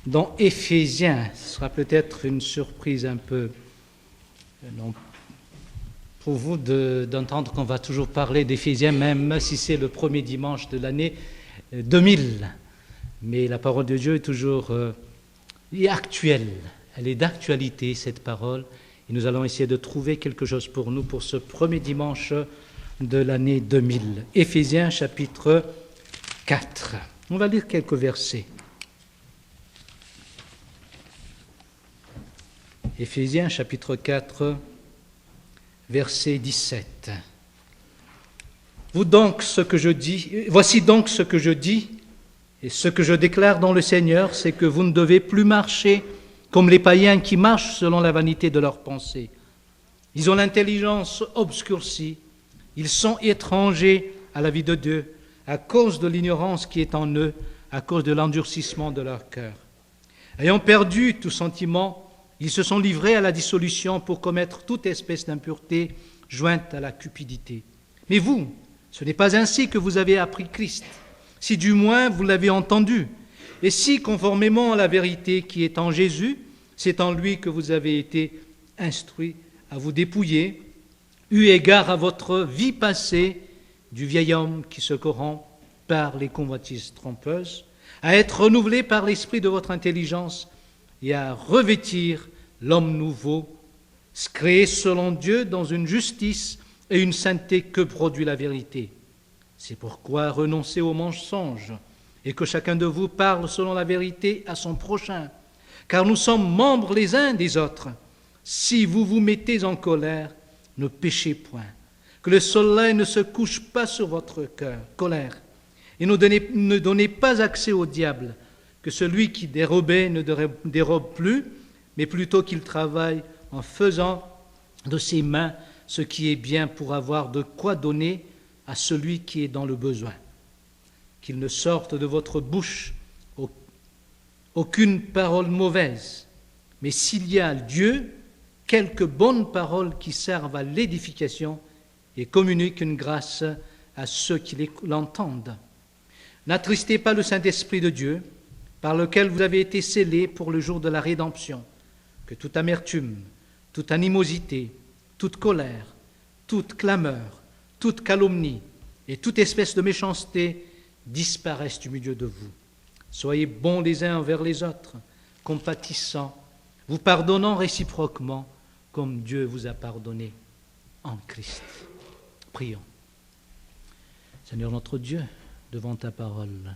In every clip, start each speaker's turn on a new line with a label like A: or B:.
A: dans Éphésiens. Ce sera peut-être une surprise un peu pour vous d'entendre qu'on va toujours parler d'Éphésiens, même si c'est le premier dimanche de l'année 2000. Mais la parole de Dieu est toujours actuelle. Elle est d'actualité, cette parole. Et nous allons essayer de trouver quelque chose pour nous pour ce premier dimanche de l'année 2000. Éphésiens chapitre 4. On va lire quelques versets. Éphésiens chapitre 4, verset 17. Voici donc ce que je dis, et ce que je déclare dans le Seigneur, c'est que vous ne devez plus marcher comme les païens qui marchent selon la vanité de leurs pensées. Ils ont l'intelligence obscurcie, ils sont étrangers à la vie de Dieu, à cause de l'ignorance qui est en eux, à cause de l'endurcissement de leur cœur. Ayant perdu tout sentiment, ils se sont livrés à la dissolution pour commettre toute espèce d'impureté jointe à la cupidité. Mais vous, ce n'est pas ainsi que vous avez appris Christ, si du moins vous l'avez entendu, et si, conformément à la vérité qui est en Jésus, c'est en lui que vous avez été instruits à vous dépouiller, eu égard à votre vie passée du vieil homme qui se corrompt par les convoitises trompeuses, à être renouvelé par l'esprit de votre intelligence et à revêtir l'homme nouveau, créé selon Dieu dans une justice et une sainteté que produit la vérité. C'est pourquoi renoncez aux mensonges et que chacun de vous parle selon la vérité à son prochain, car nous sommes membres les uns des autres. Si vous vous mettez en colère, ne péchez point. Que le soleil ne se couche pas sur votre colère, et ne donnez pas accès au diable, que celui qui dérobait ne dérobe plus, mais plutôt qu'il travaille en faisant de ses mains ce qui est bien pour avoir de quoi donner à celui qui est dans le besoin. Qu'il ne sorte de votre bouche aucune parole mauvaise, mais s'il y a Dieu, quelques bonnes paroles qui servent à l'édification et communiquent une grâce à ceux qui l'entendent. N'attristez pas le Saint-Esprit de Dieu, par lequel vous avez été scellés pour le jour de la rédemption, que toute amertume, toute animosité, toute colère, toute clameur, toute calomnie et toute espèce de méchanceté disparaissent du milieu de vous. Soyez bons les uns envers les autres, compatissants, vous pardonnant réciproquement comme Dieu vous a pardonné en Christ. Prions. Seigneur notre Dieu, devant ta parole,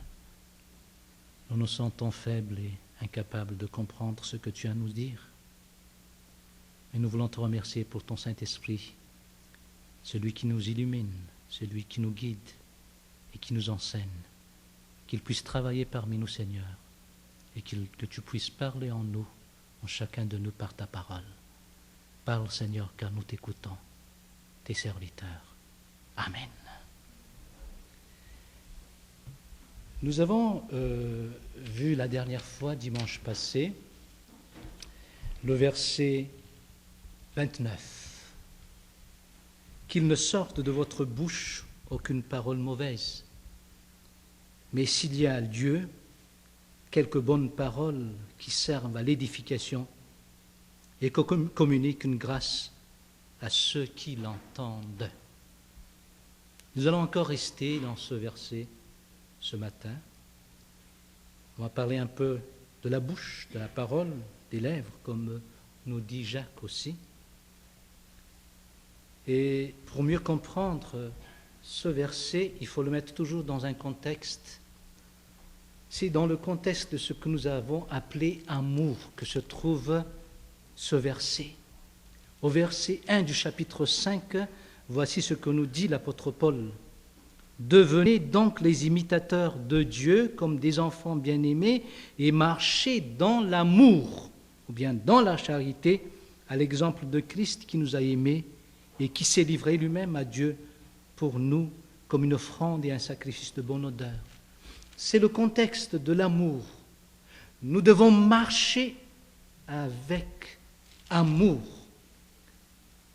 A: nous nous sentons faibles et incapables de comprendre ce que tu as à nous dire. Et nous voulons te remercier pour ton Saint-Esprit, celui qui nous illumine, celui qui nous guide et qui nous enseigne. Qu'il puisse travailler parmi nous, Seigneur, et que tu puisses parler en nous, en chacun de nous par ta parole. Parle, Seigneur, car nous t'écoutons, tes serviteurs. Amen. Nous avons vu la dernière fois, dimanche passé, le verset 29. Qu'il ne sorte de votre bouche aucune parole mauvaise, mais s'il y a Dieu, quelques bonnes paroles qui servent à l'édification et qui communiquent une grâce à ceux qui l'entendent. Nous allons encore rester dans ce verset ce matin. On va parler un peu de la bouche, de la parole, des lèvres, comme nous dit Jacques aussi. Et pour mieux comprendre ce verset, il faut le mettre toujours dans un contexte. C'est dans le contexte de ce que nous avons appelé amour que se trouve ce verset. Au verset 1 du chapitre 5, voici ce que nous dit l'apôtre Paul. Devenez donc les imitateurs de Dieu comme des enfants bien-aimés et marchez dans l'amour, ou bien dans la charité, à l'exemple de Christ qui nous a aimés et qui s'est livré lui-même à Dieu pour nous comme une offrande et un sacrifice de bonne odeur. C'est le contexte de l'amour. Nous devons marcher avec amour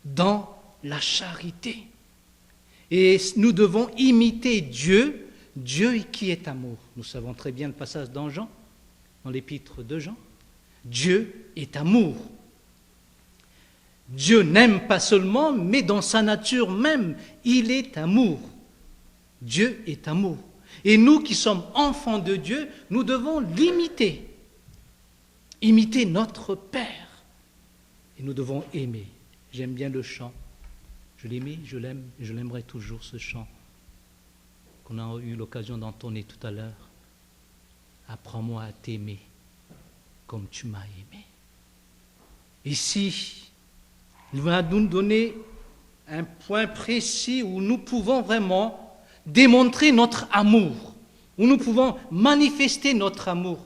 A: dans la charité. Et nous devons imiter Dieu, Dieu qui est amour. Nous savons très bien le passage dans Jean. dans l'épître de Jean. Dieu est amour. Dieu n'aime pas seulement, mais dans sa nature même, il est amour. Dieu est amour. Et nous qui sommes enfants de Dieu, nous devons l'imiter. Imiter notre Père. Et nous devons aimer. J'aime bien le chant. Je l'aimais, je l'aime, et je l'aimerai toujours, ce chant qu'on a eu l'occasion d'entonner tout à l'heure. Apprends-moi à t'aimer comme tu m'as aimé. Ici, il va nous donner un point précis où nous pouvons vraiment démontrer notre amour, où nous pouvons manifester notre amour.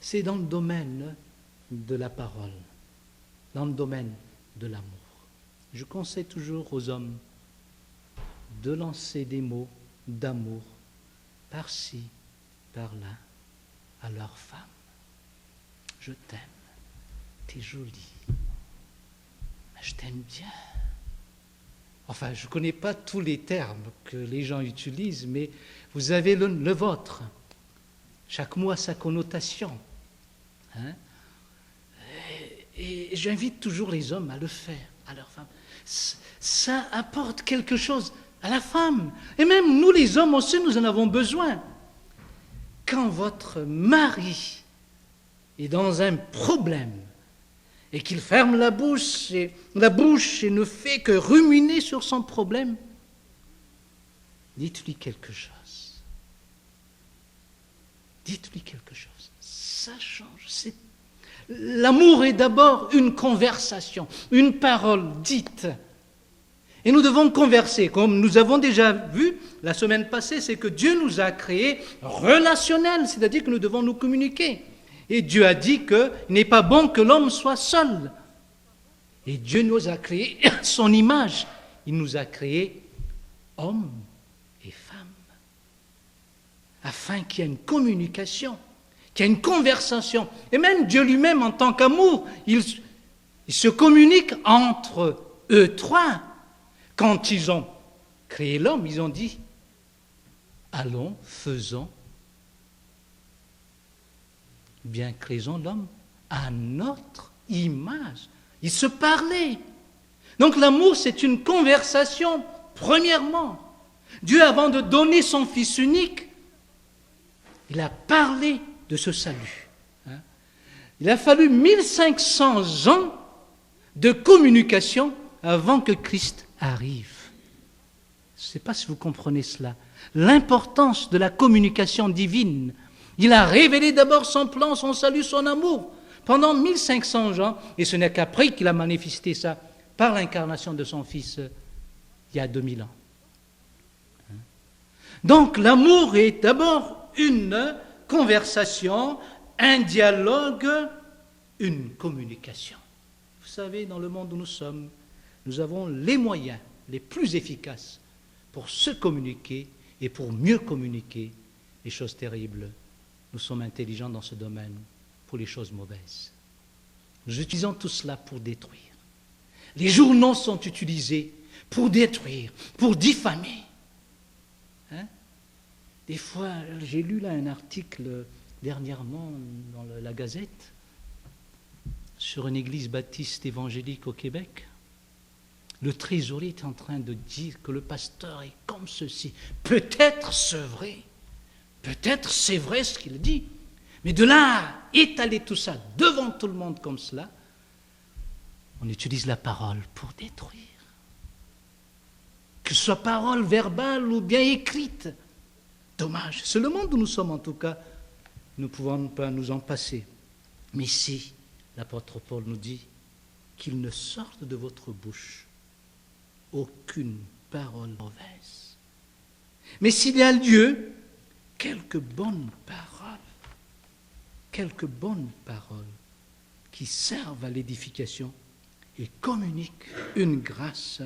A: C'est dans le domaine de la parole, dans le domaine de l'amour. Je conseille toujours aux hommes de lancer des mots d'amour par-ci, par-là, à leur femme. Je t'aime, t'es jolie, je t'aime bien. Enfin, je ne connais pas tous les termes que les gens utilisent, mais vous avez le vôtre. Chaque mot a sa connotation. Hein? Et j'invite toujours les hommes à le faire, à leur femme. Ça apporte quelque chose à la femme. Et même nous, les hommes aussi, nous en avons besoin. Quand votre mari est dans un problème et qu'il ferme la bouche et ne fait que ruminer sur son problème, dites-lui quelque chose. Dites-lui quelque chose. Ça change. L'amour est d'abord une conversation, une parole dite. Et nous devons converser. Comme nous avons déjà vu la semaine passée, c'est que Dieu nous a créés relationnels, c'est-à-dire que nous devons nous communiquer. Et Dieu a dit qu'il n'est pas bon que l'homme soit seul. Et Dieu nous a créés à son image. Il nous a créés hommes et femmes. Afin qu'il y ait une communication, qu'il y ait une conversation. Et même Dieu lui-même, en tant qu'amour, il se communique entre eux trois. Quand ils ont créé l'homme, ils ont dit « Allons, faisons, bien créons l'homme à notre image. » Ils se parlaient. Donc l'amour, c'est une conversation, premièrement. Dieu, avant de donner son Fils unique, il a parlé de ce salut. Il a fallu 1500 ans de communication avant que Christ arrive. Je ne sais pas si vous comprenez cela. L'importance de la communication divine. Il a révélé d'abord son plan, son salut, son amour pendant 1500 ans, et ce n'est qu'après qu'il a manifesté ça par l'incarnation de son Fils il y a 2000 ans. Donc l'amour est d'abord une conversation, un dialogue, une communication. Vous savez, dans le monde où nous sommes, nous avons les moyens les plus efficaces pour se communiquer et pour mieux communiquer les choses terribles. Nous sommes intelligents dans ce domaine pour les choses mauvaises. Nous utilisons tout cela pour détruire. Les journaux sont utilisés pour détruire, pour diffamer. Des fois, j'ai lu là un article dernièrement dans la Gazette sur une église baptiste évangélique au Québec. Le trésorier est en train de dire que le pasteur est comme ceci. Peut-être c'est vrai. Peut-être c'est vrai ce qu'il dit. Mais de là à étaler tout ça devant tout le monde comme cela, on utilise la parole pour détruire. Que ce soit parole verbale ou bien écrite. Dommage. C'est le monde où nous sommes en tout cas. Nous ne pouvons pas nous en passer. Mais si l'apôtre Paul nous dit qu'il ne sorte de votre bouche aucune parole mauvaise. Mais s'il y a lieu, quelques bonnes paroles qui servent à l'édification et communiquent une grâce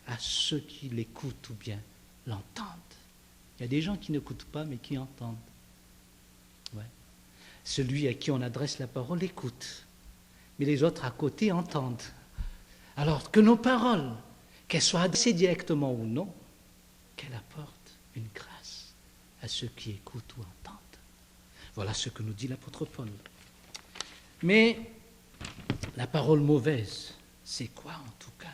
A: à ceux qui l'écoutent ou bien l'entendent. Il y a des gens qui n'écoutent pas mais qui entendent. Ouais. Celui à qui on adresse la parole écoute, mais les autres à côté entendent. Alors que nos paroles, qu'elles soient adressées directement ou non, qu'elles apportent une grâce à ceux qui écoutent ou entendent. Voilà ce que nous dit l'apôtre Paul. Mais la parole mauvaise, c'est quoi en tout cas?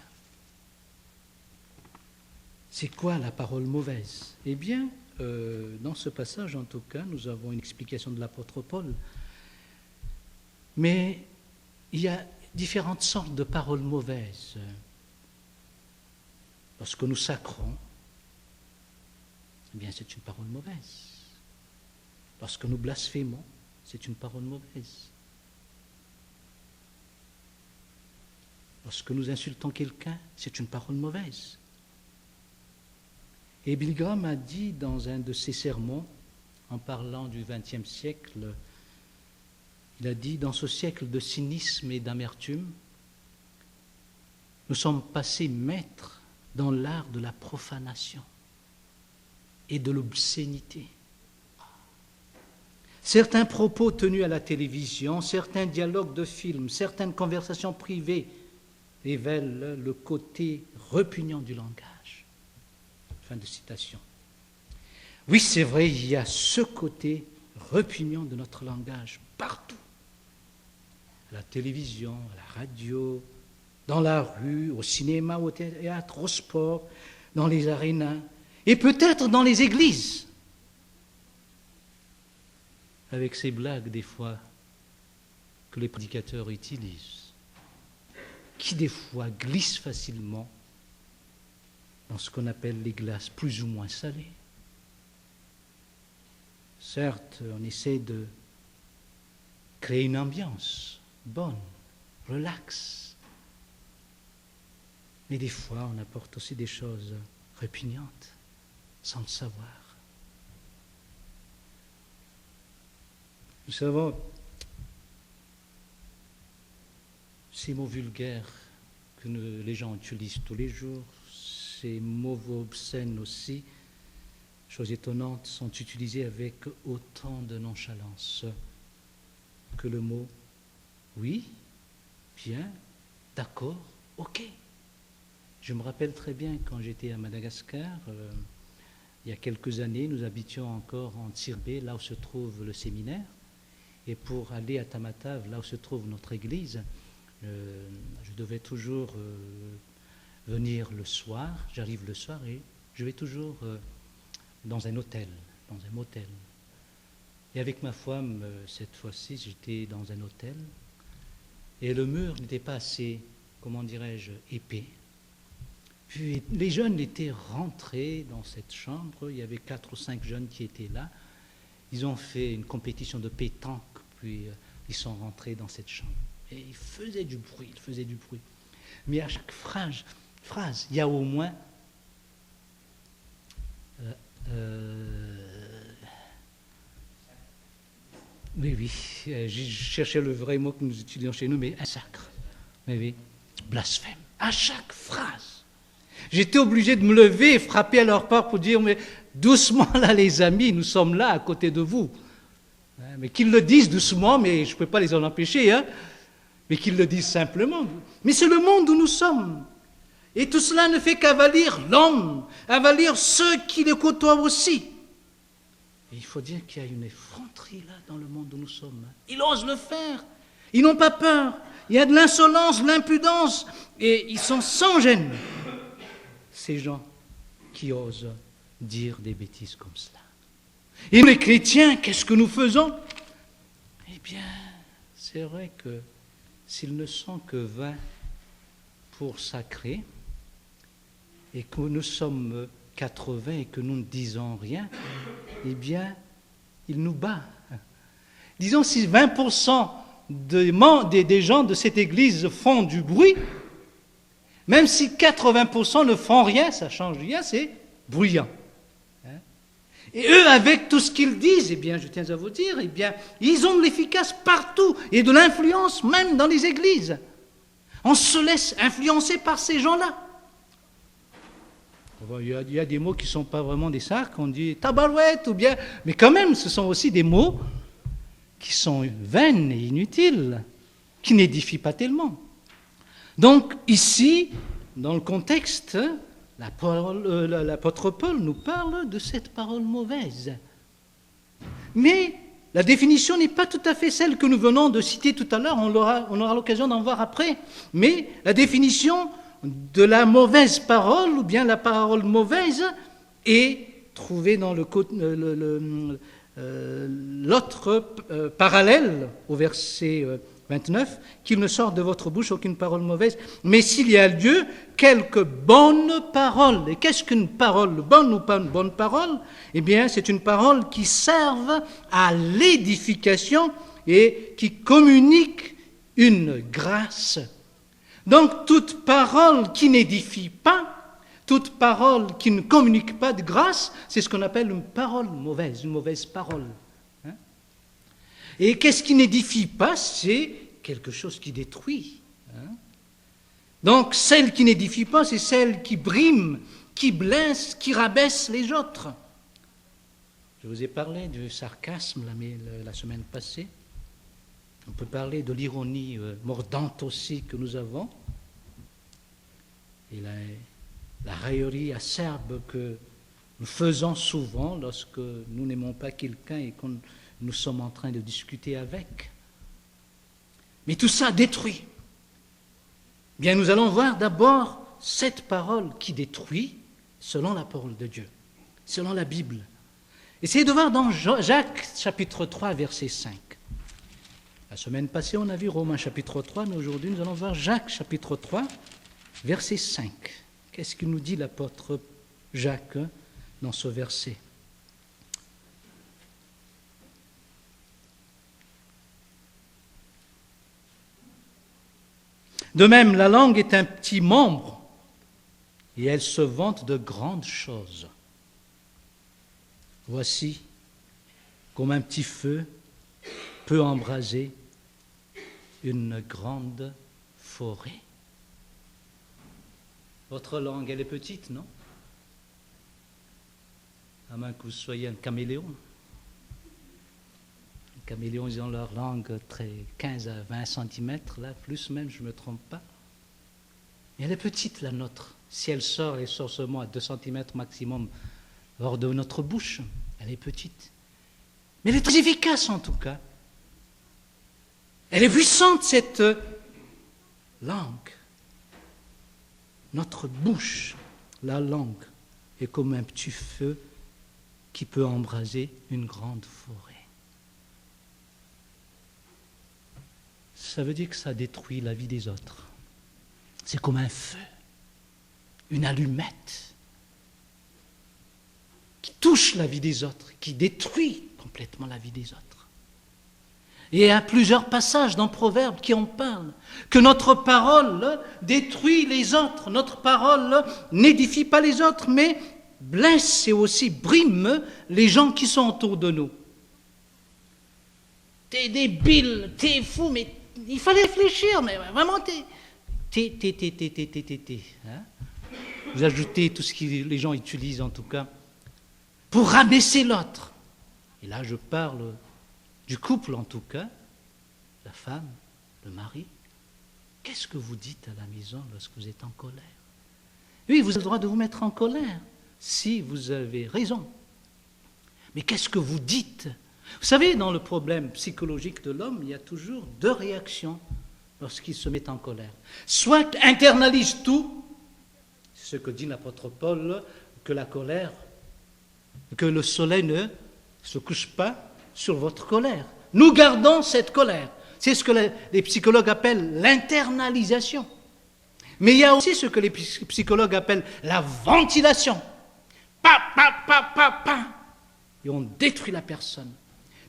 A: C'est quoi la parole mauvaise? Eh bien, dans ce passage, en tout cas, nous avons une explication de l'apôtre Paul. Mais il y a différentes sortes de paroles mauvaises. Lorsque nous sacrons, eh bien, c'est une parole mauvaise. Lorsque nous blasphémons, c'est une parole mauvaise. Lorsque nous insultons quelqu'un, c'est une parole mauvaise. Et Billy Graham a dit dans un de ses sermons, en parlant du XXe siècle, il a dit, dans ce siècle de cynisme et d'amertume, nous sommes passés maîtres dans l'art de la profanation et de l'obscénité. Certains propos tenus à la télévision, certains dialogues de films, certaines conversations privées révèlent le côté répugnant du langage. Fin de citation. Oui, c'est vrai, il y a ce côté répugnant de notre langage partout. À la télévision, à la radio, dans la rue, au cinéma, au théâtre, au sport, dans les arénas, et peut-être dans les églises. Avec ces blagues, des fois, que les prédicateurs utilisent, qui, des fois, glissent facilement dans ce qu'on appelle les glaces plus ou moins salées. Certes, on essaie de créer une ambiance bonne, relaxe, mais des fois, on apporte aussi des choses répugnantes, sans le savoir. Nous savons, ces mots vulgaires que les gens utilisent tous les jours, ces mots obscènes aussi, chose étonnante, sont utilisés avec autant de nonchalance que le mot « oui, bien, d'accord, ok ». Je me rappelle très bien quand j'étais à Madagascar, il y a quelques années, nous habitions encore en Tsirbé, là où se trouve le séminaire, et pour aller à Tamatave, là où se trouve notre église, je devais toujours venir le soir, j'arrive le soir et je vais toujours dans un hôtel, dans un motel. Et avec ma femme, cette fois-ci, j'étais dans un hôtel et le mur n'était pas assez, comment dirais-je, épais. Puis les jeunes étaient rentrés dans cette chambre, il y avait 4 ou 5 jeunes qui étaient là. Ils ont fait une compétition de pétanque, puis ils sont rentrés dans cette chambre. Et ils faisaient du bruit, Mais à chaque phrase, il y a au moins oui, je cherchais le vrai mot que nous utilisions chez nous, mais un sacre. Oui, blasphème. À chaque phrase. J'étais obligé de me lever et frapper à leur porte pour dire, mais doucement là les amis, nous sommes là à côté de vous. Mais qu'ils le disent doucement, mais je ne peux pas les en empêcher, mais qu'ils le disent simplement. Mais c'est le monde où nous sommes. Et tout cela ne fait qu'avalir l'homme, avalir ceux qui le côtoient aussi. Et il faut dire qu'il y a une effronterie là dans le monde où nous sommes. Ils osent le faire. Ils n'ont pas peur. Il y a de l'insolence, de l'impudence, et ils sont sans gêne. Ces gens qui osent dire des bêtises comme cela. Et nous les chrétiens, qu'est-ce que nous faisons? Eh bien, c'est vrai que s'ils ne sont que 20 pour sacrer, et que nous sommes 80 et que nous ne disons rien, eh bien, il nous bat. Disons, si 20% des gens de cette église font du bruit, même si 80% ne font rien, ça ne change rien, c'est bruyant. Et eux, avec tout ce qu'ils disent, eh bien, je tiens à vous dire, eh bien, ils ont de l'efficace partout et de l'influence même dans les églises. On se laisse influencer par ces gens-là. Il y a des mots qui ne sont pas vraiment des sacs, on dit tabarouette ou bien, mais quand même, ce sont aussi des mots qui sont vains et inutiles, qui n'édifient pas tellement. Donc ici, dans le contexte, l'apôtre Paul nous parle de cette parole mauvaise. Mais la définition n'est pas tout à fait celle que nous venons de citer tout à l'heure, on aura l'occasion d'en voir après, mais la définition de la mauvaise parole, ou bien la parole mauvaise, est trouvée dans l'autre parallèle au verset 29, qu'il ne sorte de votre bouche aucune parole mauvaise, mais s'il y a lieu, quelques bonnes paroles. Et qu'est-ce qu'une parole bonne ou pas une bonne parole? Eh bien, c'est une parole qui serve à l'édification et qui communique une grâce. Donc, toute parole qui n'édifie pas, toute parole qui ne communique pas de grâce, c'est ce qu'on appelle une parole mauvaise, une mauvaise parole. Et qu'est-ce qui n'édifie pas? C'est quelque chose qui détruit. Donc, celle qui n'édifie pas, c'est celle qui brime, qui blesse, qui rabaisse les autres. Je vous ai parlé du sarcasme la semaine passée. On peut parler de l'ironie mordante aussi que nous avons. Et la raillerie acerbe que nous faisons souvent lorsque nous n'aimons pas quelqu'un et que nous sommes en train de discuter avec. Mais tout ça détruit. Bien, nous allons voir d'abord cette parole qui détruit selon la parole de Dieu, selon la Bible. Essayez de voir dans Jacques chapitre 3, verset 5. La semaine passée, on a vu Romains chapitre 3, mais aujourd'hui, nous allons voir Jacques chapitre 3, verset 5. Qu'est-ce qu'il nous dit l'apôtre Jacques dans ce verset? De même, la langue est un petit membre et elle se vante de grandes choses. Voici, comme un petit feu peut embraser une grande forêt. Votre langue, elle est petite, non? À moins que vous soyez un caméléon. Les caméléons, ils ont leur langue très 15 à 20 cm, là, plus même, je ne me trompe pas. Mais elle est petite, la nôtre. Si elle sort seulement à 2 cm maximum hors de notre bouche. Elle est petite. Mais elle est très efficace, en tout cas. Elle est puissante, cette langue. Notre bouche, la langue, est comme un petit feu qui peut embraser une grande forêt. Ça veut dire que ça détruit la vie des autres. C'est comme un feu, une allumette qui touche la vie des autres, qui détruit complètement la vie des autres. Et il y a plusieurs passages dans Proverbes qui en parlent, que notre parole détruit les autres, notre parole n'édifie pas les autres, mais blesse et aussi brime les gens qui sont autour de nous. T'es débile, t'es fou, mais il fallait réfléchir, mais vraiment t'es. Hein? Vous ajoutez tout ce que les gens utilisent en tout cas pour rabaisser l'autre. Et là je parle du couple en tout cas, la femme, le mari. Qu'est-ce que vous dites à la maison lorsque vous êtes en colère? Oui, vous avez le droit de vous mettre en colère si vous avez raison. Mais qu'est-ce que vous dites? Vous savez, dans le problème psychologique de l'homme, il y a toujours deux réactions lorsqu'il se met en colère. Soit internalise tout, c'est ce que dit l'apôtre Paul, que la colère, que le soleil ne se couche pas sur votre colère. Nous gardons cette colère. C'est ce que les psychologues appellent l'internalisation. Mais il y a aussi ce que les psychologues appellent la ventilation. Pa, pa, pa, pa, pa. Et on détruit la personne.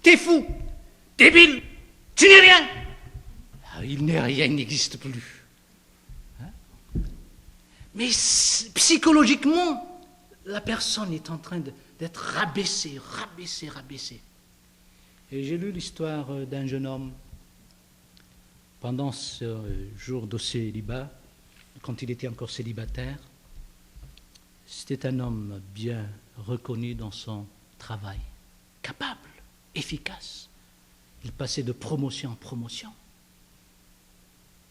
A: T'es fou, débile, tu n'es rien. Ah, il n'est rien, il n'existe plus. Hein? Mais psychologiquement, la personne est en train d'être rabaissée. Et j'ai lu l'histoire d'un jeune homme pendant ce jour de célibat, quand il était encore célibataire. C'était un homme bien reconnu dans son travail, capable, efficace. Il passait de promotion en promotion.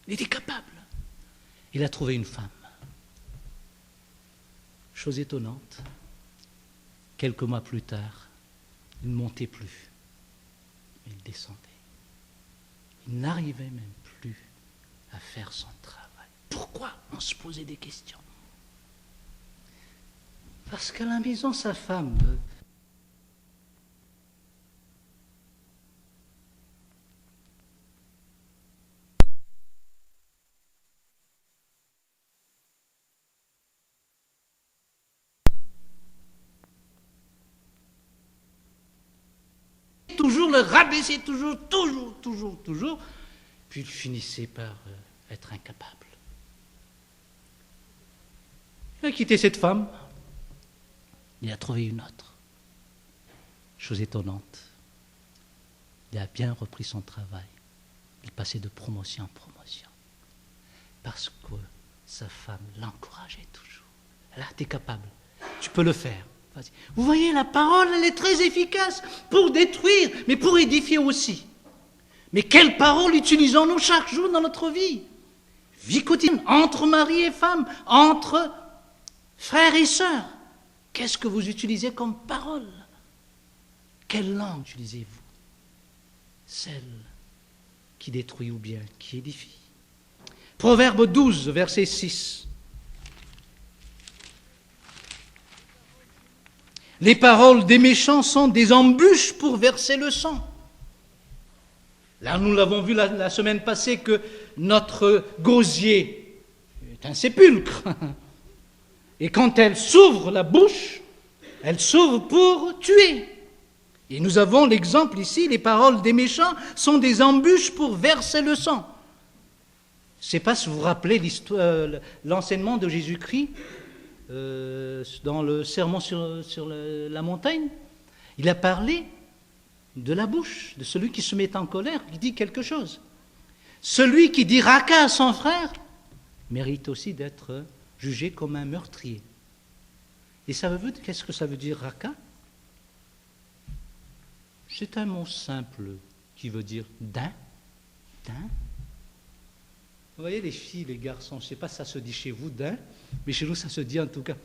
A: Il était capable. Il a trouvé une femme. Chose étonnante, quelques mois plus tard, il ne montait plus. il descendait. Il n'arrivait même plus à faire son travail. Pourquoi? On se posait des questions. Parce qu'à la maison, sa femme toujours le rabaisser, toujours. Puis il finissait par être incapable. Il a quitté cette femme. Il a trouvé une autre. Chose étonnante. Il a bien repris son travail. Il passait de promotion en promotion. Parce que sa femme l'encourageait toujours. Là, tu es capable. Tu peux le faire. Vas-y. Vous voyez, la parole, elle est très efficace pour détruire, mais pour édifier aussi. Mais quelle parole utilisons-nous chaque jour dans notre vie? Vie quotidienne, entre mari et femme, entre frères et sœurs. Qu'est-ce que vous utilisez comme parole? Quelle langue utilisez-vous? Celle qui détruit ou bien qui édifie. Proverbe 12, verset 6. Les paroles des méchants sont des embûches pour verser le sang. Là, nous l'avons vu la semaine passée que notre gosier est un sépulcre. Et quand elle s'ouvre la bouche, elle s'ouvre pour tuer. Et nous avons l'exemple ici, les paroles des méchants sont des embûches pour verser le sang. Je ne sais pas si vous vous rappelez l'enseignement de Jésus-Christ dans le sermon sur la montagne. Il a parlé de la bouche, de celui qui se met en colère, qui dit quelque chose. Celui qui dit raca à son frère mérite aussi d'être jugé comme un meurtrier. Et qu'est-ce que ça veut dire raca? C'est un mot simple qui veut dire daim. Vous voyez les filles, les garçons, je ne sais pas si ça se dit chez vous daim, mais chez nous ça se dit en tout cas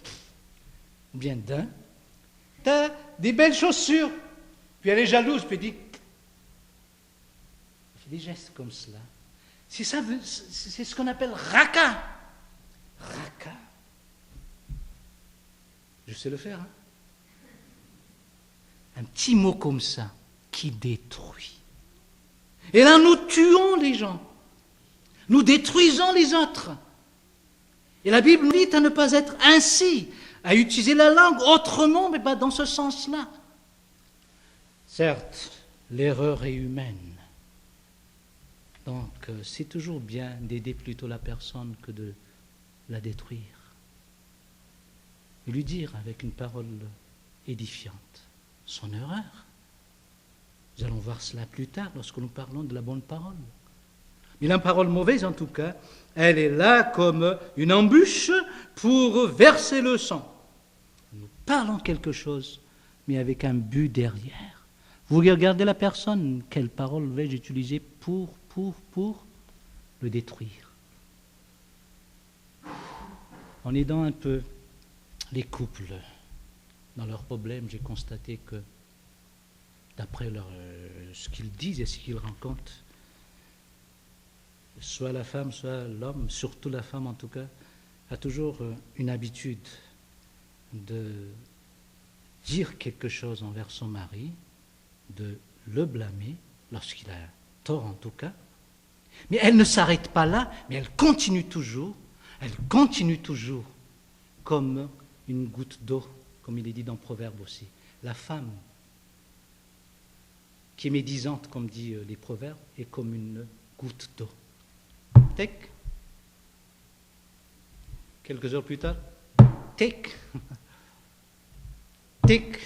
A: bien daim. T'as des belles chaussures. Puis elle est jalouse, puis elle dit, elle fait des gestes comme cela. C'est ce qu'on appelle raca. Raca. Je sais le faire. Hein? Un petit mot comme ça qui détruit. Et là, nous tuons les gens. Nous détruisons les autres. Et la Bible nous dit à ne pas être ainsi, à utiliser la langue autrement, mais pas dans ce sens-là. Certes, l'erreur est humaine. Donc, c'est toujours bien d'aider plutôt la personne que de la détruire. Et lui dire avec une parole édifiante son erreur. Nous allons voir cela plus tard lorsque nous parlons de la bonne parole. Mais la parole mauvaise, en tout cas, elle est là comme une embûche pour verser le sang. Nous parlons quelque chose, mais avec un but derrière. Vous regardez la personne, quelle parole vais-je utiliser pour le détruire. En aidant un peu les couples dans leurs problèmes, j'ai constaté que, d'après ce qu'ils disent et ce qu'ils rencontrent, soit la femme, soit l'homme, surtout la femme en tout cas, a toujours une habitude de dire quelque chose envers son mari, de le blâmer, lorsqu'il a tort en tout cas. Mais elle ne s'arrête pas là, mais elle continue toujours comme une goutte d'eau, comme il est dit dans Proverbes aussi. La femme qui est médisante, comme dit les Proverbes, est comme une goutte d'eau. Tic. Quelques heures plus tard, tic. Tic.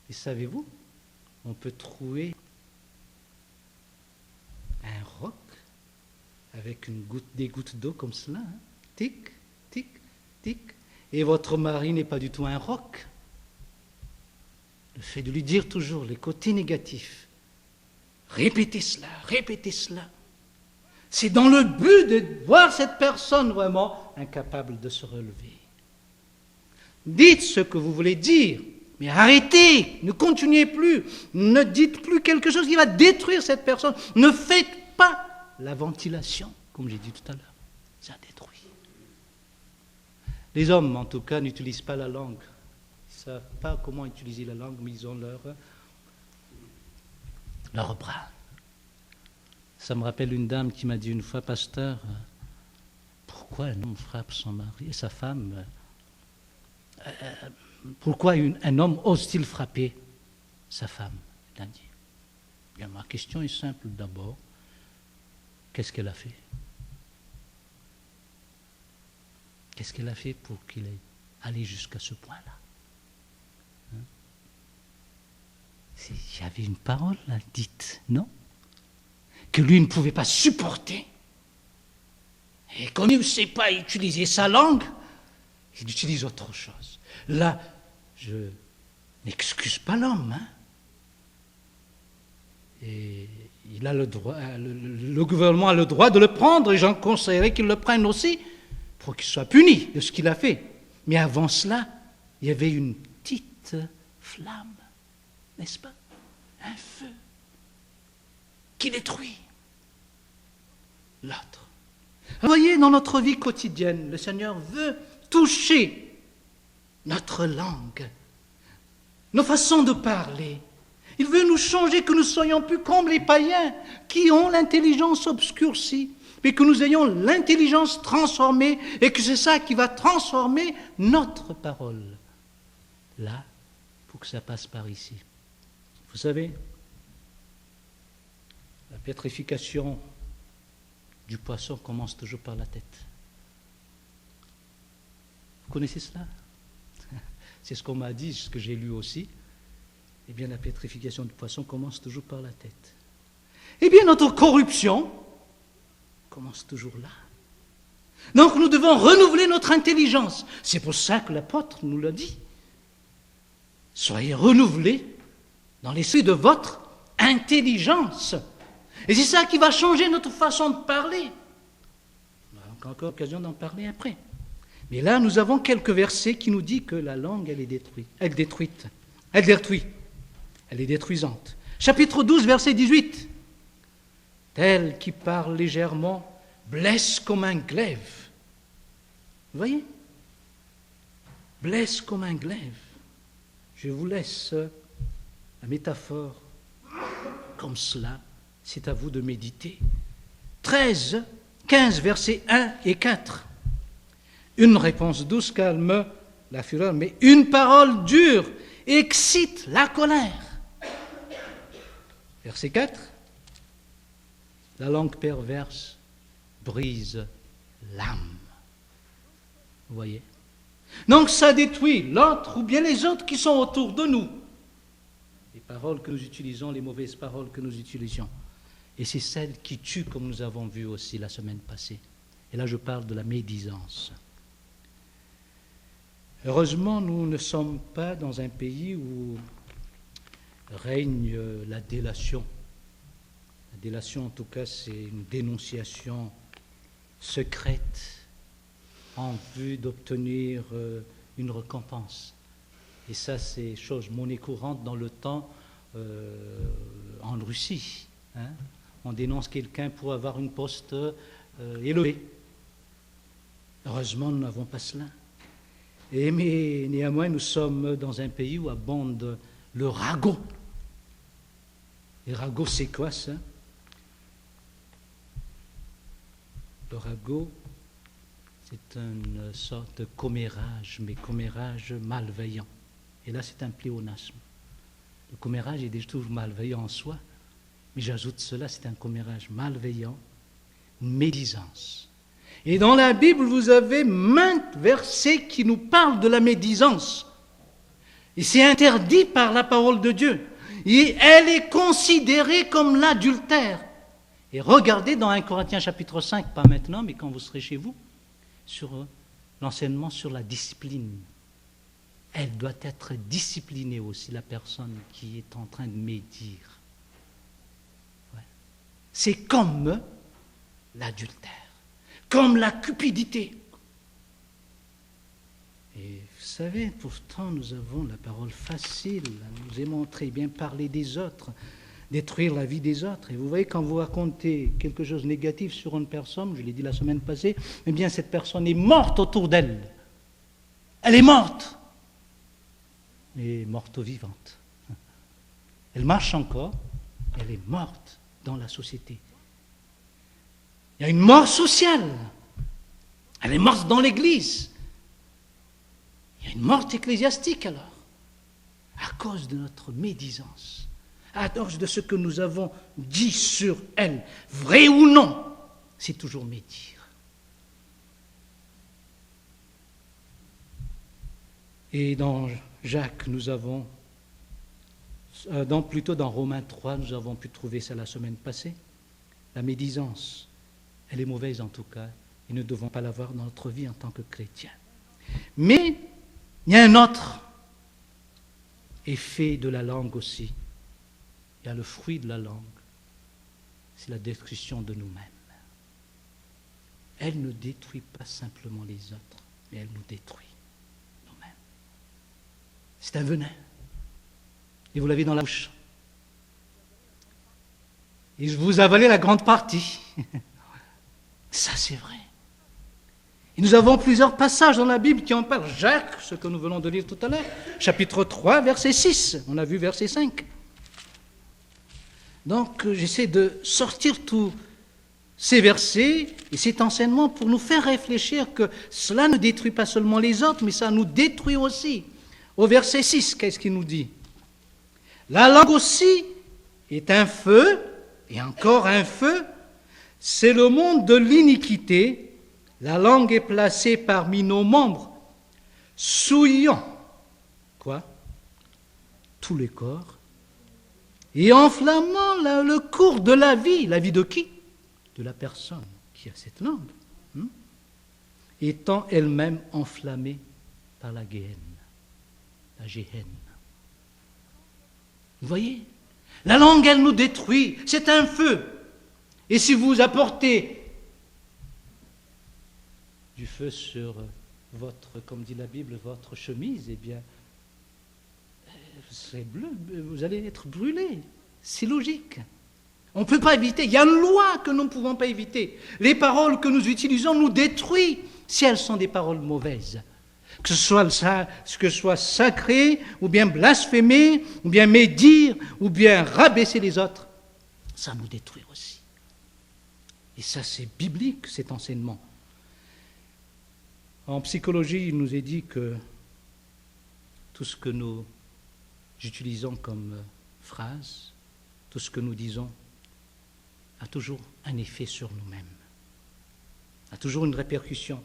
A: Et savez-vous, on peut trouver un roc avec des gouttes d'eau comme cela. Hein. Tic, tic, tic. Et votre mari n'est pas du tout un roc. Le fait de lui dire toujours les côtés négatifs, répétez cela. C'est dans le but de voir cette personne vraiment incapable de se relever. Dites ce que vous voulez dire, Mais arrêtez, ne continuez plus, ne dites plus quelque chose qui va détruire cette personne. Ne faites pas la ventilation, comme j'ai dit tout à l'heure. Ça détruit. Les hommes, en tout cas, n'utilisent pas la langue. Ils ne savent pas comment utiliser la langue, mais ils ont leur bras. Ça me rappelle une dame qui m'a dit une fois, pasteur, pourquoi un homme frappe son mari et sa femme? Pourquoi un homme ose-t-il frapper sa femme? Elle a dit, bien, ma question est simple d'abord. Qu'est-ce qu'elle a fait? Qu'est-ce qu'elle a fait pour qu'il ait allé jusqu'à ce point-là? Il y avait une parole là, dite, non? Que lui ne pouvait pas supporter. Et comme il ne sait pas utiliser sa langue, il utilise autre chose. Là, je n'excuse pas l'homme. Et il a le droit, le gouvernement a le droit de le prendre, et j'en conseillerais qu'il le prenne aussi, pour qu'il soit puni de ce qu'il a fait. Mais avant cela, il y avait une petite flamme, n'est-ce pas? Un feu qui détruit l'autre. Vous voyez, dans notre vie quotidienne, le Seigneur veut toucher notre langue, nos façons de parler. Il veut nous changer, que nous soyons plus comme les païens qui ont l'intelligence obscurcie, mais que nous ayons l'intelligence transformée et que c'est ça qui va transformer notre parole. Là, il faut que ça passe par ici. Vous savez, la pétrification du poisson commence toujours par la tête. Vous connaissez cela? C'est ce qu'on m'a dit, ce que j'ai lu aussi. Eh bien, la pétrification du poisson commence toujours par la tête. Eh bien, notre corruption commence toujours là. Donc, nous devons renouveler notre intelligence. C'est pour ça que l'apôtre nous l'a dit. Soyez renouvelés dans l'esprit de votre intelligence. Et c'est ça qui va changer notre façon de parler. On aura encore l'occasion d'en parler après. Mais là, nous avons quelques versets qui nous disent que la langue, elle est détruite. Elle détruit. Elle est détruisante. Chapitre 12, verset 18. Tel qui parle légèrement blesse comme un glaive. Vous voyez? Blesse comme un glaive. Je vous laisse la métaphore comme cela. C'est à vous de méditer. 15 versets 1 et 4. Une réponse douce calme la fureur, mais une parole dure excite la colère. Verset 4. La langue perverse brise l'âme. Vous voyez? Donc ça détruit l'autre ou bien les autres qui sont autour de nous. Les paroles que nous utilisons, les mauvaises paroles que nous utilisons. Et c'est celles qui tuent, comme nous avons vu aussi la semaine passée. Et là, je parle de la médisance. Heureusement, nous ne sommes pas dans un pays où règne la délation. La délation, en tout cas, c'est une dénonciation secrète en vue d'obtenir une récompense. Et ça, c'est chose monnaie courante dans le temps en Russie. Hein. On dénonce quelqu'un pour avoir une poste élevée. Heureusement, nous n'avons pas cela. Mais néanmoins, nous sommes dans un pays où abonde le ragot. Et ragot, c'est quoi ça? Le ragot, c'est une sorte de commérage, mais commérage malveillant. Et là, c'est un pléonasme. Le commérage est déjà toujours malveillant en soi, mais j'ajoute cela, c'est un commérage malveillant, une médisance. Et dans la Bible, vous avez maintes versets qui nous parlent de la médisance. Et c'est interdit par la parole de Dieu. Et elle est considérée comme l'adultère. Et regardez dans 1 Corinthiens chapitre 5, pas maintenant, mais quand vous serez chez vous, sur l'enseignement sur la discipline. Elle doit être disciplinée aussi, la personne qui est en train de médire. Ouais. C'est comme l'adultère, comme la cupidité. Et savez, pourtant nous avons la parole facile, nous aimons très bien parler des autres, détruire la vie des autres. Et vous voyez, quand vous racontez quelque chose de négatif sur une personne, je l'ai dit la semaine passée, eh bien cette personne est morte autour d'elle. Elle est morte, mais morte-vivante. Elle marche encore, elle est morte dans la société. Il y a une mort sociale. Elle est morte dans l'Église. Il y a une mort ecclésiastique alors, à cause de notre médisance, à cause de ce que nous avons dit sur elle, vrai ou non, c'est toujours médire. Et dans Jacques, nous avons, plutôt dans Romains 3, nous avons pu trouver ça la semaine passée, la médisance, elle est mauvaise en tout cas, et nous ne devons pas l'avoir dans notre vie en tant que chrétiens. Mais il y a un autre effet de la langue aussi. Il y a le fruit de la langue. C'est la destruction de nous-mêmes. Elle ne détruit pas simplement les autres, mais elle nous détruit nous-mêmes. C'est un venin. Et vous l'avez dans la bouche. Et vous avalez la grande partie. Ça, c'est vrai. Et nous avons plusieurs passages dans la Bible qui en parlent. Jacques, ce que nous venons de lire tout à l'heure, chapitre 3, verset 6. On a vu verset 5. Donc, j'essaie de sortir tous ces versets et cet enseignement pour nous faire réfléchir que cela ne détruit pas seulement les autres, mais ça nous détruit aussi. Au verset 6, qu'est-ce qu'il nous dit? La langue aussi est un feu, et encore un feu, c'est le monde de l'iniquité. La langue est placée parmi nos membres, souillant, quoi? Tous les corps, et enflammant le cours de la vie de qui? De la personne qui a cette langue, étant elle-même enflammée par la géhenne, la géhenne. Vous voyez? La langue, elle nous détruit, c'est un feu. Et si vous apportez du feu sur votre, comme dit la Bible, votre chemise, eh bien, vous serez bleu, vous allez être brûlé. C'est logique. On ne peut pas éviter. Il y a une loi que nous ne pouvons pas éviter. Les paroles que nous utilisons nous détruisent si elles sont des paroles mauvaises. Que ce soit sacré, ou bien blasphémer, ou bien médire, ou bien rabaisser les autres, ça nous détruit aussi. Et ça, c'est biblique, cet enseignement. En psychologie, il nous est dit que tout ce que nous utilisons comme phrase, tout ce que nous disons, a toujours un effet sur nous-mêmes, a toujours une répercussion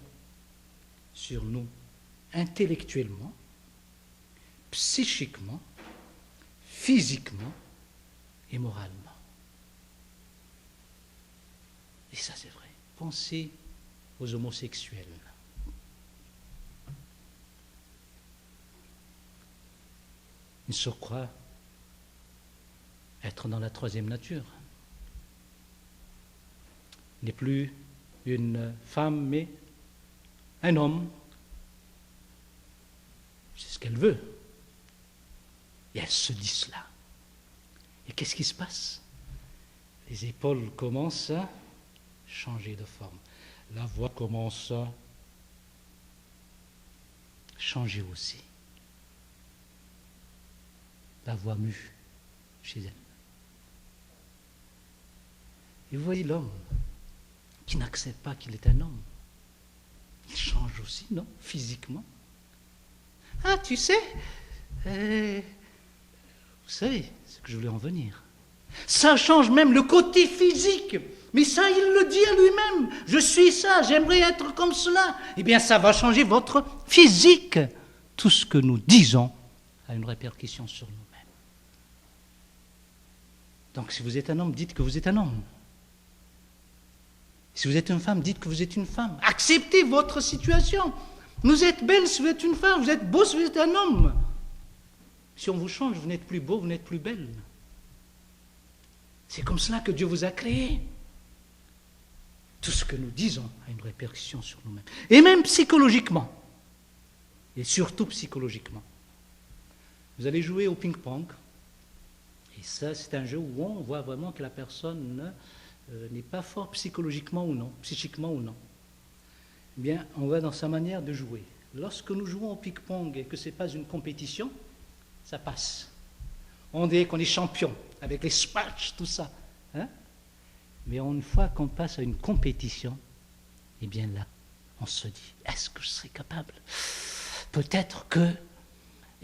A: sur nous, intellectuellement, psychiquement, physiquement et moralement. Et ça, c'est vrai. Pensez aux homosexuels. Ils se croient être dans la troisième nature. Il n'est plus une femme, mais un homme. C'est ce qu'elle veut. Et elle se dit cela. Et qu'est-ce qui se passe? Les épaules commencent à changer de forme. La voix commence à changer aussi. La voix mue chez elle. Et vous voyez l'homme qui n'accepte pas qu'il est un homme. Il change aussi, non? Physiquement. Ah, tu sais, vous savez ce que je voulais en venir. Ça change même le côté physique. Mais ça, il le dit à lui-même. Je suis ça, j'aimerais être comme cela. Eh bien, ça va changer votre physique. Tout ce que nous disons a une répercussion sur nous-mêmes. Donc, si vous êtes un homme, dites que vous êtes un homme. Si vous êtes une femme, dites que vous êtes une femme. Acceptez votre situation. Vous êtes belle si vous êtes une femme, vous êtes beau si vous êtes un homme. Si on vous change, vous n'êtes plus beau, vous n'êtes plus belle. C'est comme cela que Dieu vous a créé. Tout ce que nous disons a une répercussion sur nous-mêmes. Et même psychologiquement. et surtout psychologiquement. Vous allez jouer au ping-pong, et ça, c'est un jeu où on voit vraiment que la personne n'est pas fort psychologiquement ou non, psychiquement ou non. Eh bien, on va dans sa manière de jouer. Lorsque nous jouons au ping-pong et que ce n'est pas une compétition, ça passe. On dit qu'on est champion, avec les smash, tout ça. Hein? Mais une fois qu'on passe à une compétition, eh bien là, on se dit, est-ce que je serai capable? Peut-être que...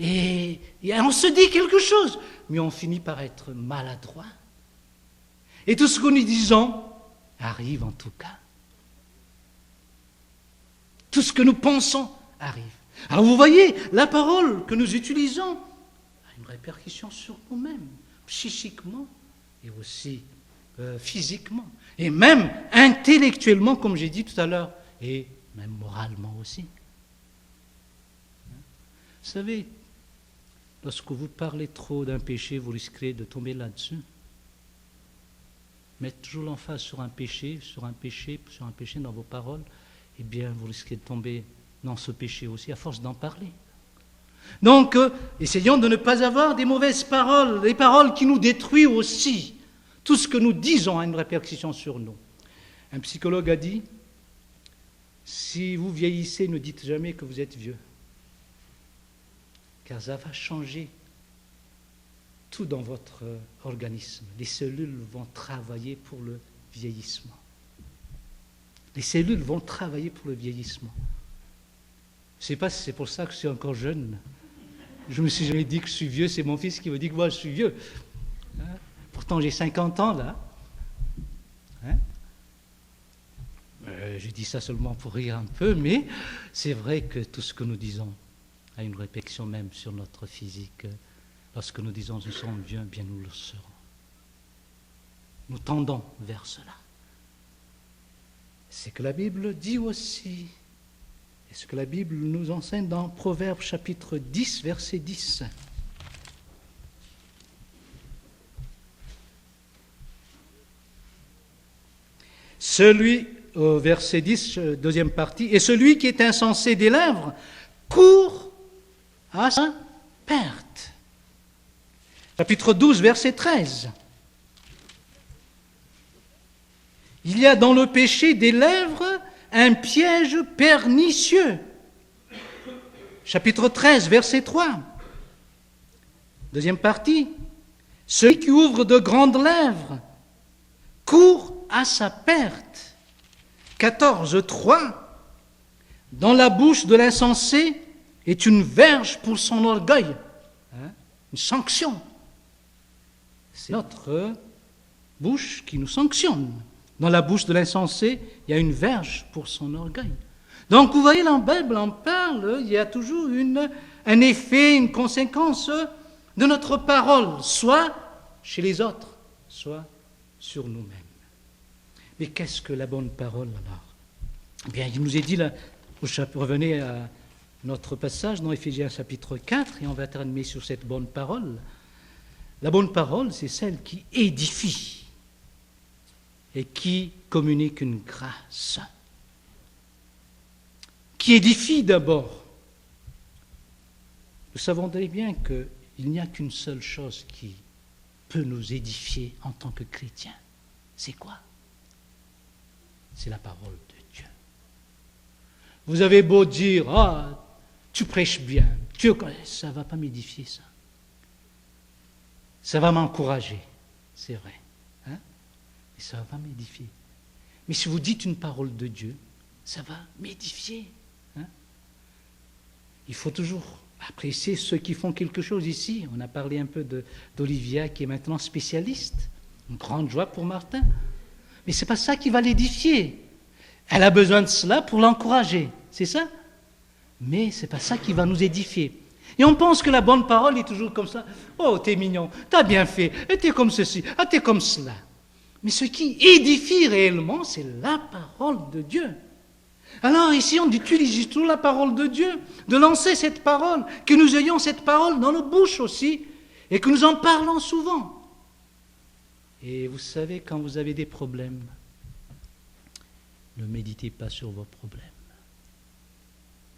A: Et on se dit quelque chose, mais on finit par être maladroit. Et tout ce que nous disons arrive en tout cas. Tout ce que nous pensons arrive. Alors vous voyez, la parole que nous utilisons a une répercussion sur nous-mêmes, psychiquement et aussi physiquement, et même intellectuellement, comme j'ai dit tout à l'heure, et même moralement aussi. Vous savez, lorsque vous parlez trop d'un péché, vous risquez de tomber là-dessus. Mettre toujours l'emphase sur un péché, sur un péché, sur un péché dans vos paroles, eh bien, vous risquez de tomber dans ce péché aussi, à force d'en parler. Donc, essayons de ne pas avoir des mauvaises paroles, des paroles qui nous détruisent aussi. Tout ce que nous disons a une répercussion sur nous. Un psychologue a dit, si vous vieillissez, ne dites jamais que vous êtes vieux. Car ça va changer tout dans votre organisme. Les cellules vont travailler pour le vieillissement. Les cellules vont travailler pour le vieillissement. Je ne sais pas si c'est pour ça que je suis encore jeune. Je me suis jamais dit que je suis vieux, c'est mon fils qui me dit que moi je suis vieux. Hein? Pourtant j'ai 50 ans là. Hein? Je dis ça seulement pour rire un peu, mais c'est vrai que tout ce que nous disons a une répercussion même sur notre physique. Lorsque nous disons nous sommes vieux, bien nous le serons. Nous tendons vers cela. C'est que la Bible dit aussi, et ce que la Bible nous enseigne dans Proverbes chapitre 10, verset 10. Verset 10, deuxième partie, et celui qui est insensé des lèvres court à sa perte. Chapitre 12, verset 13. Il y a dans le péché des lèvres un piège pernicieux. Chapitre 13, verset 3. Deuxième partie. Celui qui ouvre de grandes lèvres court à sa perte. 14, 3. Dans la bouche de l'insensé est une verge pour son orgueil. Une sanction. C'est notre bouche qui nous sanctionne. Dans la bouche de l'insensé, il y a une verge pour son orgueil. Donc, vous voyez, la Bible en parle, il y a toujours un effet, une conséquence de notre parole, soit chez les autres, soit sur nous-mêmes. Mais qu'est-ce que la bonne parole, alors? Eh bien, il nous est dit, là, revenez à notre passage dans Éphésiens chapitre 4, et on va terminer sur cette bonne parole. La bonne parole, c'est celle qui édifie et qui communique une grâce. Qui édifie d'abord. Nous savons très bien qu'il n'y a qu'une seule chose qui peut nous édifier en tant que chrétiens. C'est quoi? C'est la parole de Dieu. Vous avez beau dire, tu prêches bien, ça ne va pas m'édifier ça. Ça va m'encourager, c'est vrai. Hein? Et ça va m'édifier. Mais si vous dites une parole de Dieu, ça va m'édifier. Hein? Il faut toujours apprécier ceux qui font quelque chose ici. On a parlé un peu d'Olivia qui est maintenant spécialiste. Une grande joie pour Martin. Mais ce n'est pas ça qui va l'édifier. Elle a besoin de cela pour l'encourager. C'est ça? Mais ce n'est pas ça qui va nous édifier. Et on pense que la bonne parole est toujours comme ça. Oh, t'es mignon, t'as bien fait, t'es comme ceci, t'es comme cela. Mais ce qui édifie réellement, c'est la parole de Dieu. Alors ici, on utilise toujours la parole de Dieu, de lancer cette parole, que nous ayons cette parole dans nos bouches aussi, et que nous en parlons souvent. Et vous savez, quand vous avez des problèmes, ne méditez pas sur vos problèmes.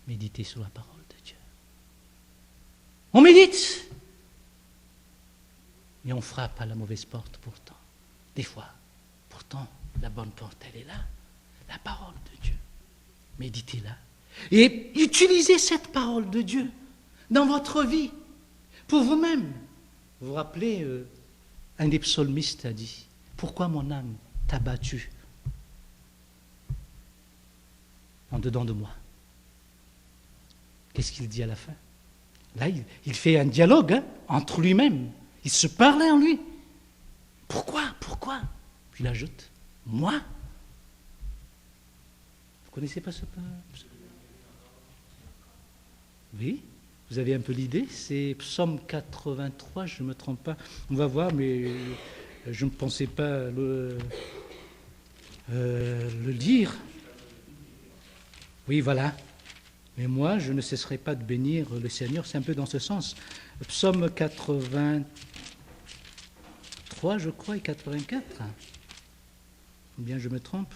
A: Méditez sur la parole de Dieu. On médite. Et on frappe à la mauvaise porte pourtant. Des fois. Pourtant, la bonne porte, elle est là. La parole de Dieu. Méditez-la. Et utilisez cette parole de Dieu dans votre vie, pour vous-même. Vous vous rappelez, un des psalmistes a dit, « Pourquoi mon âme t'a battu en dedans de moi ?» Qu'est-ce qu'il dit à la fin? Là, il fait un dialogue entre lui-même. Il se parlait en lui. Pourquoi? Puis il ajoute, « Moi ?» Vous connaissez pas ce psaume? Oui, vous avez un peu l'idée. C'est psaume 83, je ne me trompe pas. On va voir, mais je ne pensais pas le lire. Oui, voilà. Mais moi, je ne cesserai pas de bénir le Seigneur. C'est un peu dans ce sens. Psaume 83, je crois, et 84. Ou bien je me trompe?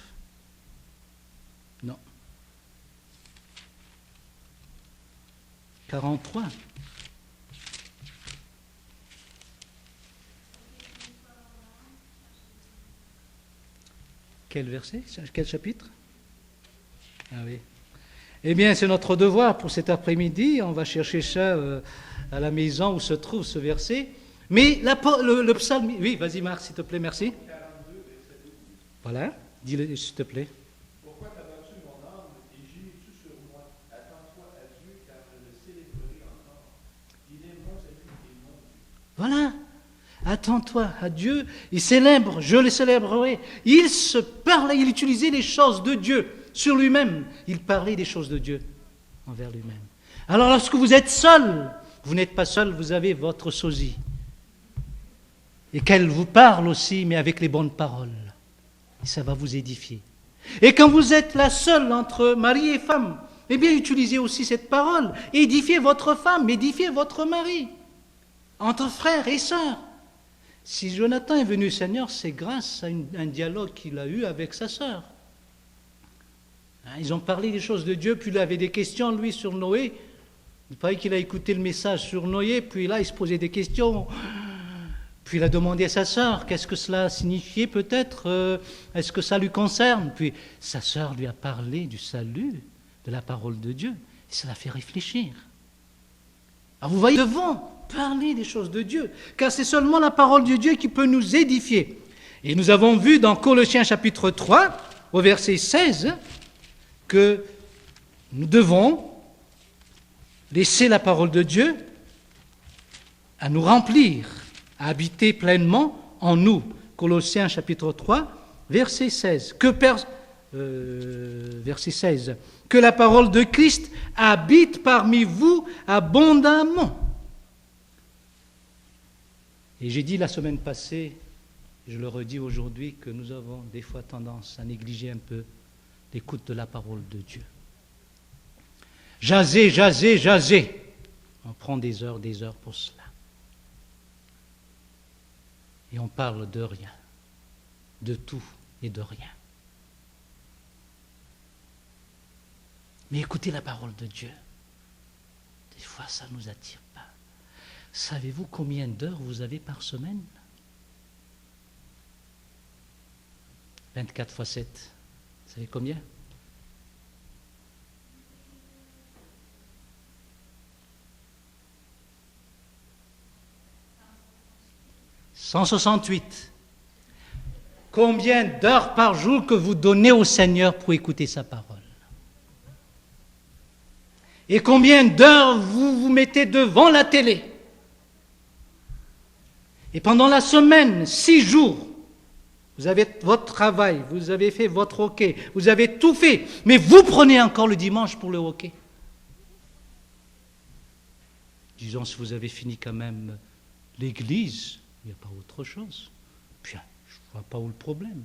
A: Non. 43. Quel verset? Quel chapitre? Ah oui. Eh bien, c'est notre devoir pour cet après-midi. On va chercher ça à la maison où se trouve ce verset. Mais le psaume... Oui, vas-y Marc, s'il te plaît, merci. Voilà, dis-le s'il te plaît.
B: Pourquoi t'as battu mon âme et gémis-tu sur moi? Attends-toi à Dieu, car je le célébrerai encore. Il est mon salut et mon Dieu.
A: Voilà. Attends-toi à Dieu, il célèbre, je le célébrerai. Il se parlait, il utilisait les choses de Dieu sur lui-même. Il parlait des choses de Dieu envers lui-même. Alors lorsque vous êtes seul, vous n'êtes pas seul, vous avez votre sosie. Et qu'elle vous parle aussi, mais avec les bonnes paroles. Et ça va vous édifier. Et quand vous êtes là seul entre mari et femme, eh bien utilisez aussi cette parole. Édifiez votre femme, édifiez votre mari. Entre frères et sœurs. Si Jonathan est venu au Seigneur, c'est grâce à un dialogue qu'il a eu avec sa sœur. Ils ont parlé des choses de Dieu, puis il avait des questions, lui, sur Noé. Il paraît qu'il a écouté le message sur Noé, puis là, il se posait des questions. Puis il a demandé à sa sœur, qu'est-ce que cela signifiait peut-être? Est-ce que ça lui concerne? Puis sa sœur lui a parlé du salut, de la parole de Dieu. Et ça l'a fait réfléchir. Alors vous voyez, nous devons parler des choses de Dieu, car c'est seulement la parole de Dieu qui peut nous édifier. Et nous avons vu dans Colossiens chapitre 3, au verset 16, que nous devons laisser la parole de Dieu à nous remplir, à habiter pleinement en nous. Colossiens chapitre 3, verset 16. Verset 16. Que la parole de Christ habite parmi vous abondamment. Et j'ai dit la semaine passée, je le redis aujourd'hui, que nous avons des fois tendance à négliger un peu l'écoute de la parole de Dieu. Jaser, jaser, jaser. On prend des heures pour cela. Et on parle de rien, de tout et de rien. Mais écoutez la parole de Dieu. Des fois, ça ne nous attire pas. Savez-vous combien d'heures vous avez par semaine? 24 fois 7. Vous savez combien? « 168. Combien d'heures par jour que vous donnez au Seigneur pour écouter sa parole? Et combien d'heures vous vous mettez devant la télé? Et pendant la semaine, 6 jours, vous avez votre travail, vous avez fait votre hockey, vous avez tout fait, mais vous prenez encore le dimanche pour le hockey. Disons, si vous avez fini quand même l'église, il n'y a pas autre chose. Bien, je ne vois pas où le problème.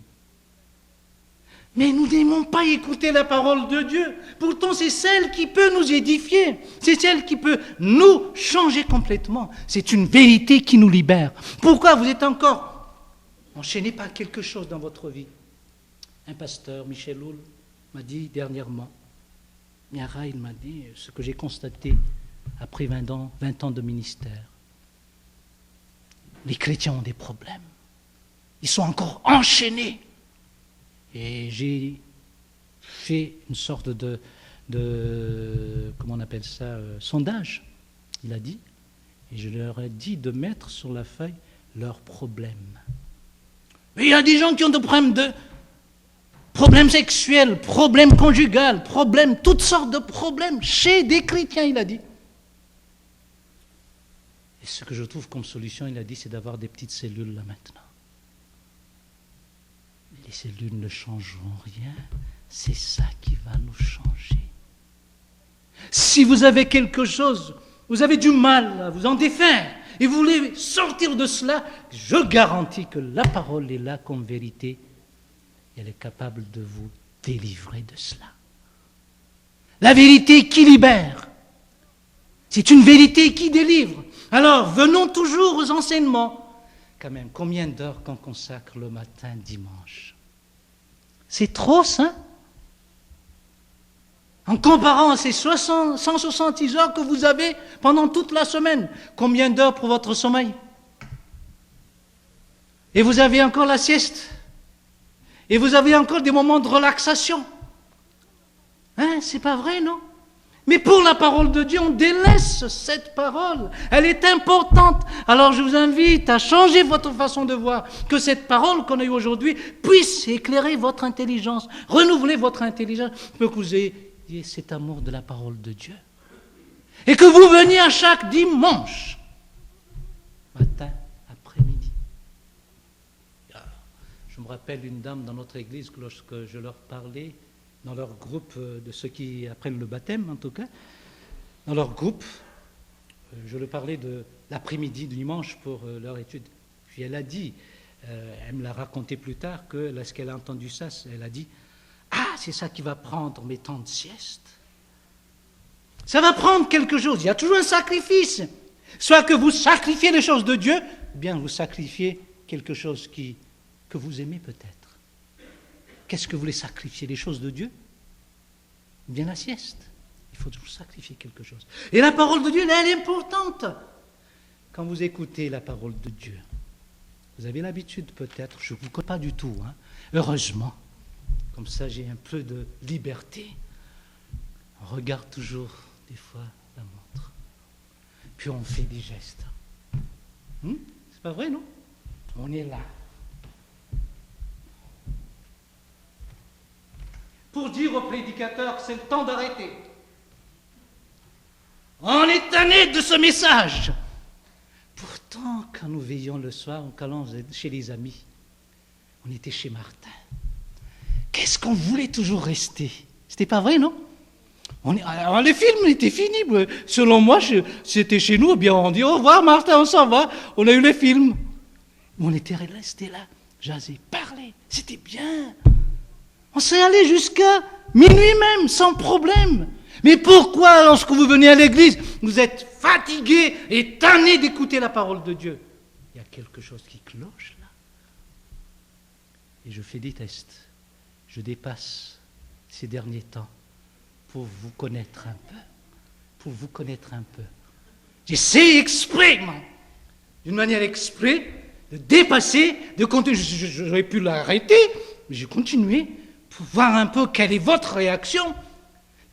A: Mais nous n'aimons pas écouter la parole de Dieu. Pourtant, c'est celle qui peut nous édifier. C'est celle qui peut nous changer complètement. C'est une vérité qui nous libère. Pourquoi vous êtes encore enchaîné par quelque chose dans votre vie? Un pasteur, Michel Houl, m'a dit dernièrement, Miara, il m'a dit, ce que j'ai constaté après 20 ans de ministère. Les chrétiens ont des problèmes. Ils sont encore enchaînés. Et j'ai fait une sorte de comment on appelle ça, sondage, il a dit. Et je leur ai dit de mettre sur la feuille leurs problèmes. Mais il y a des gens qui ont des problèmes sexuels, problèmes conjugaux, toutes sortes de problèmes chez des chrétiens, il a dit. Et ce que je trouve comme solution, il a dit, c'est d'avoir des petites cellules là maintenant. Les cellules ne changeront rien, c'est ça qui va nous changer. Si vous avez quelque chose, vous avez du mal à vous en défaire, et vous voulez sortir de cela, je garantis que la parole est là comme vérité, et elle est capable de vous délivrer de cela. La vérité qui libère, c'est une vérité qui délivre. Alors, venons toujours aux enseignements. Quand même, combien d'heures qu'on consacre le matin, dimanche? C'est trop, ça? En comparant à ces 170 heures que vous avez pendant toute la semaine, combien d'heures pour votre sommeil? Et vous avez encore la sieste. Et vous avez encore des moments de relaxation. Hein, c'est pas vrai, non? Mais pour la parole de Dieu, on délaisse cette parole. Elle est importante. Alors je vous invite à changer votre façon de voir. Que cette parole qu'on a eue aujourd'hui puisse éclairer votre intelligence, renouveler votre intelligence, pour que vous ayez cet amour de la parole de Dieu. Et que vous veniez à chaque dimanche, matin, après-midi. Je me rappelle une dame dans notre église, lorsque je leur parlais, dans leur groupe de ceux qui apprennent le baptême en tout cas, dans leur groupe, je leur parlais de l'après-midi du dimanche pour leur étude. Puis elle a dit, elle me l'a raconté plus tard, que lorsqu'elle a entendu ça, elle a dit, ah, c'est ça qui va prendre mes temps de sieste. Ça va prendre quelque chose, il y a toujours un sacrifice. Soit que vous sacrifiez les choses de Dieu, ou bien vous sacrifiez quelque chose que vous aimez peut-être. Qu'est-ce que vous voulez sacrifier? Les choses de Dieu? Ou bien la sieste? Il faut toujours sacrifier quelque chose. Et la parole de Dieu, elle est importante. Quand vous écoutez la parole de Dieu, vous avez l'habitude peut-être, je ne vous connais pas du tout, hein, heureusement, comme ça j'ai un peu de liberté. On regarde toujours des fois la montre. Puis on fait des gestes. C'est pas vrai, non? On est là. Pour dire au prédicateur que c'est le temps d'arrêter. On est tanné de ce message. Pourtant, quand nous veillions le soir, quand on allait chez les amis, on était chez Martin. Qu'est-ce qu'on voulait toujours rester? C'était pas vrai, non? Alors, les films étaient finis. Selon moi, c'était chez nous. Bien, on dit au revoir, Martin, on s'en va. On a eu les films. On était restés là, jaser, parler. C'était bien. On s'est allé jusqu'à minuit même, sans problème. Mais pourquoi, lorsque vous venez à l'église, vous êtes fatigué et tanné d'écouter la parole de Dieu? Il y a quelque chose qui cloche là. Et je fais des tests. Je dépasse ces derniers temps pour vous connaître un peu. Pour vous connaître un peu. J'essaie exprès, d'une manière exprès, de dépasser, de continuer. J'aurais pu l'arrêter, mais j'ai continué. Pour voir un peu quelle est votre réaction.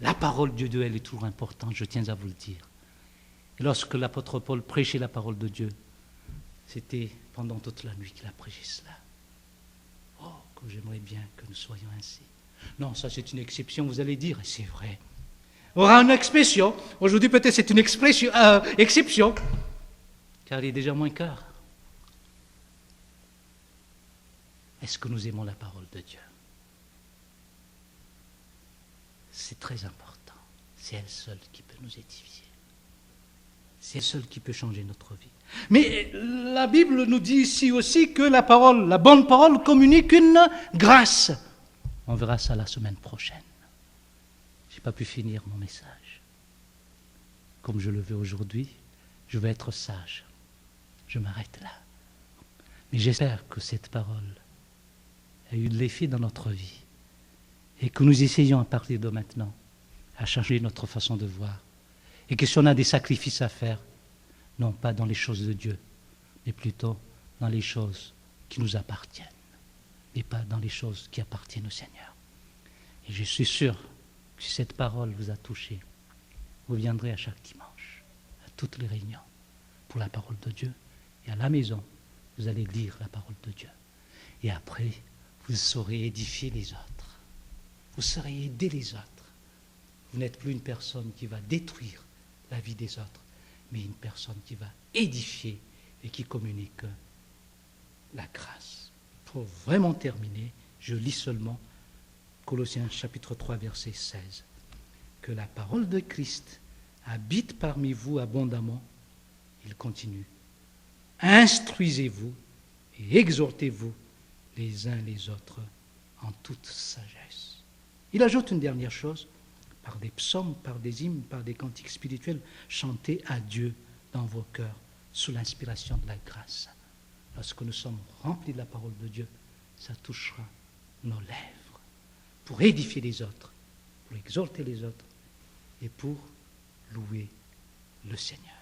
A: La parole de Dieu, elle est toujours importante, je tiens à vous le dire. Et lorsque l'apôtre Paul prêchait la parole de Dieu, c'était pendant toute la nuit qu'il a prêché cela. Oh, que j'aimerais bien que nous soyons ainsi. Non, ça c'est une exception, vous allez dire, et c'est vrai. On aura une expression, aujourd'hui peut-être c'est une exception, car il est déjà moins quart. Est-ce que nous aimons la parole de Dieu? C'est très important. C'est elle seule qui peut nous édifier. C'est elle seule qui peut changer notre vie. Mais la Bible nous dit ici aussi que la bonne parole communique une grâce. On verra ça la semaine prochaine. Je n'ai pas pu finir mon message. Comme je le veux aujourd'hui, je vais être sage. Je m'arrête là. Mais j'espère que cette parole a eu de l'effet dans notre vie. Et que nous essayons à partir de maintenant à changer notre façon de voir Et que si on a des sacrifices à faire, non pas dans les choses de Dieu, mais plutôt dans les choses qui nous appartiennent, mais pas dans les choses qui appartiennent au Seigneur. Et je suis sûr que si cette parole vous a touché, vous viendrez à chaque dimanche, à toutes les réunions, pour la parole de Dieu. Et à la maison, vous allez lire la parole de Dieu. Et après, vous saurez édifier les autres. Vous saurez aider les autres. Vous n'êtes plus une personne qui va détruire la vie des autres, mais une personne qui va édifier et qui communique la grâce. Pour vraiment terminer, je lis seulement Colossiens chapitre 3, verset 16. Que la parole de Christ habite parmi vous abondamment. Il continue. Instruisez-vous et exhortez-vous les uns les autres en toute sagesse. Il ajoute une dernière chose, par des psaumes, par des hymnes, par des cantiques spirituels, chantez à Dieu dans vos cœurs sous l'inspiration de la grâce. Lorsque nous sommes remplis de la parole de Dieu, ça touchera nos lèvres pour édifier les autres, pour exhorter les autres et pour louer le Seigneur.